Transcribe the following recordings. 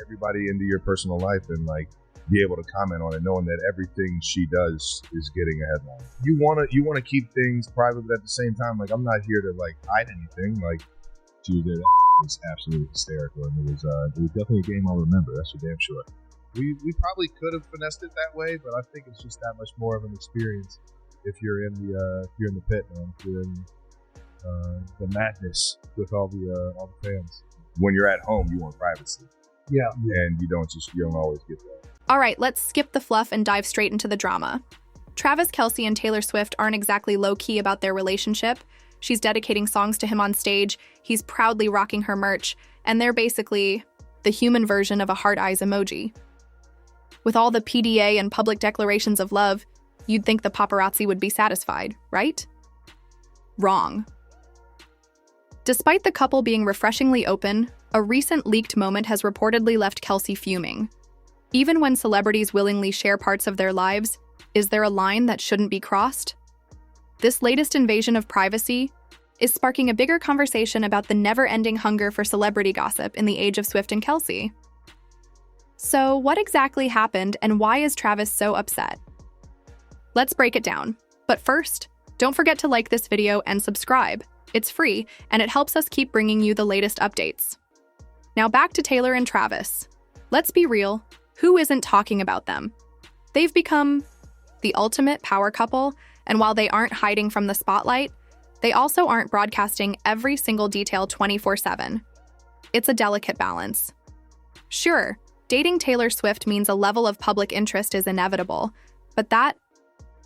everybody into your personal life and like be able to comment on it, knowing that everything she does is getting a headline. You wanna keep things private, but at the same time, like I'm not here to like hide anything. Like Tuesday, that was absolutely hysterical, and it was definitely a game I'll remember. That's for damn sure. We probably could have finessed it that way, but I think it's just that much more of an experience if you're in the pit, man. If you're in the madness with all the fans. When you're at home, you want privacy. Yeah. And you don't always get that. All right, let's skip the fluff and dive straight into the drama. Travis Kelce and Taylor Swift aren't exactly low-key about their relationship. She's dedicating songs to him on stage, he's proudly rocking her merch, and they're basically the human version of a heart eyes emoji. With all the PDA and public declarations of love, you'd think the paparazzi would be satisfied, right? Wrong. Despite the couple being refreshingly open, a recent leaked moment has reportedly left Kelce fuming. Even when celebrities willingly share parts of their lives, is there a line that shouldn't be crossed? This latest invasion of privacy is sparking a bigger conversation about the never-ending hunger for celebrity gossip in the age of Swift and Kelce. So, what exactly happened and why is Travis so upset? Let's break it down. But first, don't forget to like this video and subscribe. It's free, and it helps us keep bringing you the latest updates. Now back to Taylor and Travis. Let's be real, who isn't talking about them? They've become the ultimate power couple, and while they aren't hiding from the spotlight, they also aren't broadcasting every single detail 24/7. It's a delicate balance. Sure, dating Taylor Swift means a level of public interest is inevitable, but that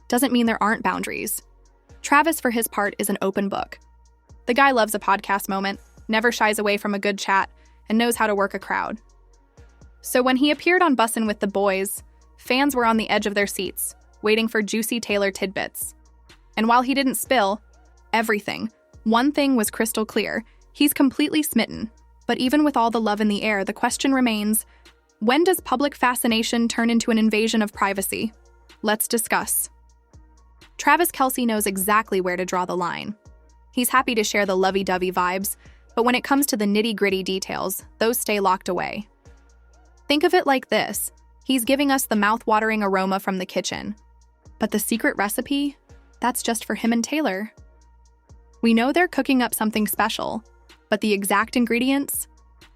doesn't mean there aren't boundaries. Travis, for his part, is an open book. The guy loves a podcast moment, never shies away from a good chat, and knows how to work a crowd. So when he appeared on Bussin' with the Boys, fans were on the edge of their seats, waiting for juicy Taylor tidbits. And while he didn't spill everything, one thing was crystal clear. He's completely smitten. But even with all the love in the air, the question remains, when does public fascination turn into an invasion of privacy? Let's discuss. Travis Kelce knows exactly where to draw the line. He's happy to share the lovey-dovey vibes, but when it comes to the nitty-gritty details, those stay locked away. Think of it like this. He's giving us the mouth-watering aroma from the kitchen. But the secret recipe? That's just for him and Taylor. We know they're cooking up something special, but the exact ingredients?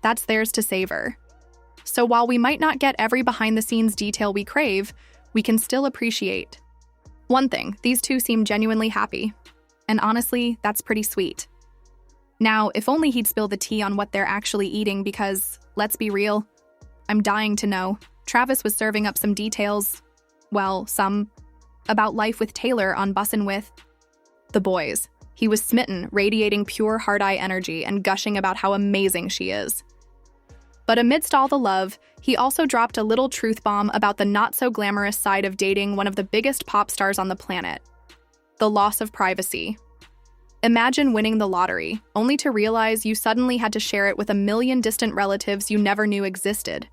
That's theirs to savor. So while we might not get every behind-the-scenes detail we crave, we can still appreciate. One thing, these two seem genuinely happy. And honestly, that's pretty sweet. Now, if only he'd spill the tea on what they're actually eating because, let's be real, I'm dying to know. Travis was serving up some details, well, some, about life with Taylor on Bussin' with the Boys. He was smitten, radiating pure heart-eye energy and gushing about how amazing she is. But amidst all the love, he also dropped a little truth bomb about the not-so-glamorous side of dating one of the biggest pop stars on the planet. The loss of privacy. Imagine winning the lottery, only to realize you suddenly had to share it with a million distant relatives you never knew existed.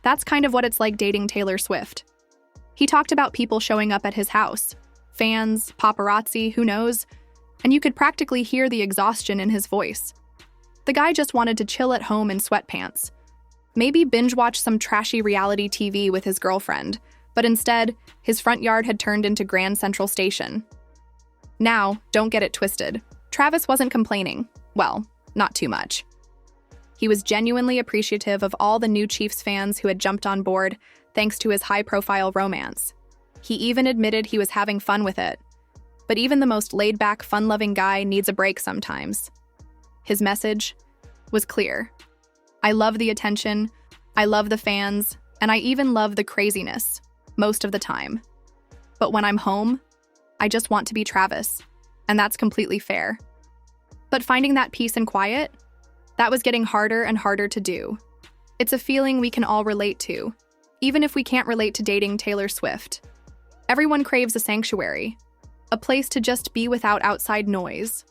That's kind of what it's like dating Taylor Swift. He talked about people showing up at his house. Fans, paparazzi, who knows? And you could practically hear the exhaustion in his voice. The guy just wanted to chill at home in sweatpants. Maybe binge-watch some trashy reality TV with his girlfriend, but instead, his front yard had turned into Grand Central Station. Now, don't get it twisted. Travis wasn't complaining. Well, not too much. He was genuinely appreciative of all the new Chiefs fans who had jumped on board thanks to his high-profile romance. He even admitted he was having fun with it. But even the most laid-back, fun-loving guy needs a break sometimes. His message was clear. I love the attention, I love the fans, and I even love the craziness, most of the time. But when I'm home, I just want to be Travis, and that's completely fair. But finding that peace and quiet, that was getting harder and harder to do. It's a feeling we can all relate to, even if we can't relate to dating Taylor Swift. Everyone craves a sanctuary, a place to just be without outside noise.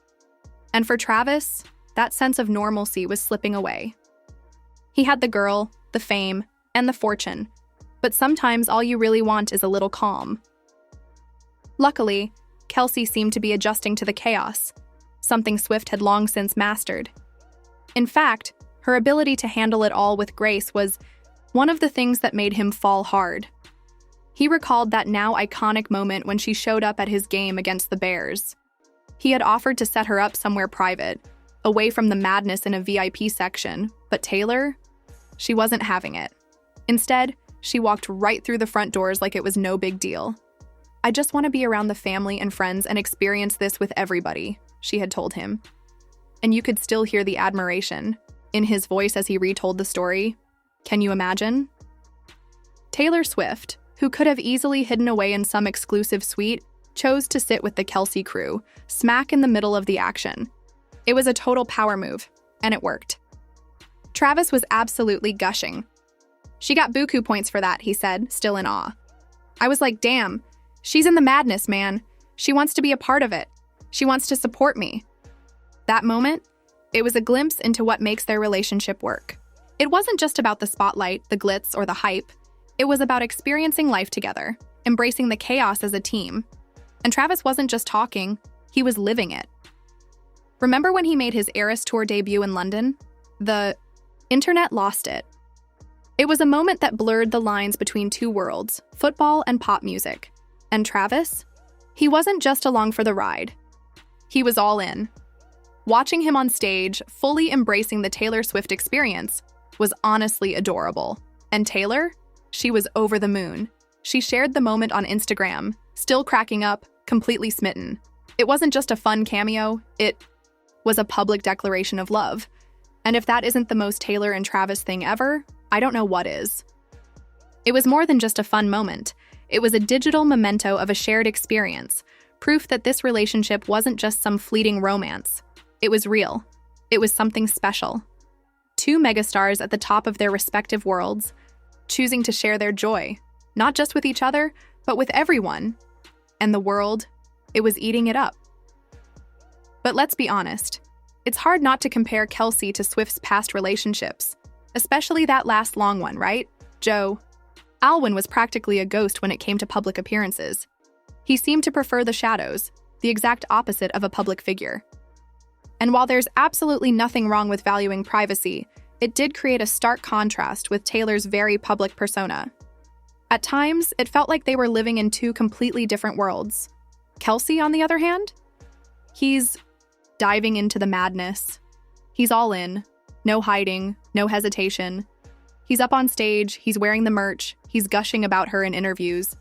And for Travis, that sense of normalcy was slipping away. He had the girl, the fame, and the fortune, but sometimes all you really want is a little calm. Luckily, Kelce seemed to be adjusting to the chaos, something Swift had long since mastered. In fact, Her ability to handle it all with grace was one of the things that made him fall hard. He recalled that now iconic moment when she showed up at his game against the Bears. He had offered to set her up somewhere private, away from the madness in a VIP section, but Taylor? She wasn't having it. Instead, she walked right through the front doors like it was no big deal. "I just want to be around the family and friends and experience this with everybody," she had told him. And you could still hear the admiration in his voice as he retold the story. Can you imagine? Taylor Swift, who could have easily hidden away in some exclusive suite, chose to sit with the Kelce crew, smack in the middle of the action. It was a total power move, and it worked. Travis was absolutely gushing. "She got buku points for that," he said, still in awe. "I was like, damn, she's in the madness, man. She wants to be a part of it. She wants to support me." That moment, it was a glimpse into what makes their relationship work. It wasn't just about the spotlight, the glitz, or the hype. It was about experiencing life together, embracing the chaos as a team. And Travis wasn't just talking, he was living it. Remember when he made his Eras Tour debut in London? The internet lost it. It was a moment that blurred the lines between two worlds, football and pop music. And Travis? He wasn't just along for the ride. He was all in. Watching him on stage, fully embracing the Taylor Swift experience, was honestly adorable. And Taylor? She was over the moon. She shared the moment on Instagram, still cracking up, completely smitten. It wasn't just a fun cameo, it was a public declaration of love. And if that isn't the most Taylor and Travis thing ever, I don't know what is. It was more than just a fun moment. It was a digital memento of a shared experience, proof that this relationship wasn't just some fleeting romance. It was real. It was something special. Two megastars at the top of their respective worlds, choosing to share their joy, not just with each other, but with everyone. And the world, it was eating it up. But let's be honest, it's hard not to compare Kelce to Swift's past relationships, especially that last long one, right? Joe Alwyn was practically a ghost when it came to public appearances. He seemed to prefer the shadows, the exact opposite of a public figure. And while there's absolutely nothing wrong with valuing privacy, it did create a stark contrast with Taylor's very public persona. At times, it felt like they were living in two completely different worlds. Kelce, on the other hand? He's diving into the madness. He's all in. No hiding, no hesitation. He's up on stage, he's wearing the merch, he's gushing about her in interviews.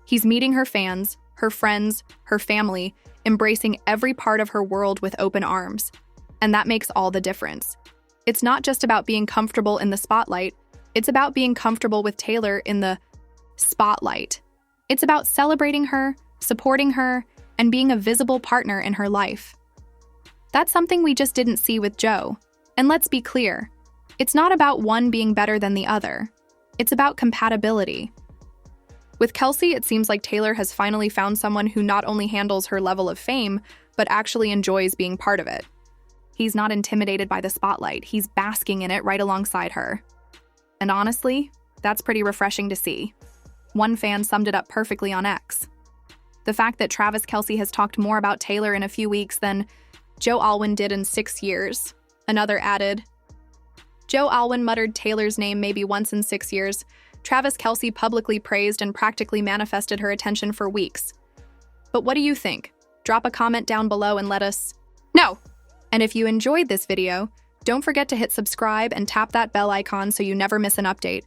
He's meeting her fans, her friends, her family, embracing every part of her world with open arms. And that makes all the difference. It's not just about being comfortable in the spotlight, it's about being comfortable with Taylor in the spotlight. It's about celebrating her, supporting her, and being a visible partner in her life. That's something we just didn't see with Joe. And let's be clear, it's not about one being better than the other. It's about compatibility. With Kelce, it seems like Taylor has finally found someone who not only handles her level of fame, but actually enjoys being part of it. He's not intimidated by the spotlight, he's basking in it right alongside her. And honestly, that's pretty refreshing to see. One fan summed it up perfectly on X. The fact that Travis Kelce has talked more about Taylor in a few weeks than Joe Alwyn did in 6 years. Another added, Joe Alwyn muttered Taylor's name maybe once in 6 years. Travis Kelce publicly praised and practically manifested her attention for weeks. But what do you think? Drop a comment down below and let us know. And if you enjoyed this video, don't forget to hit subscribe and tap that bell icon so you never miss an update.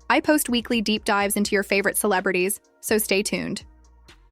I post weekly deep dives into your favorite celebrities, so stay tuned.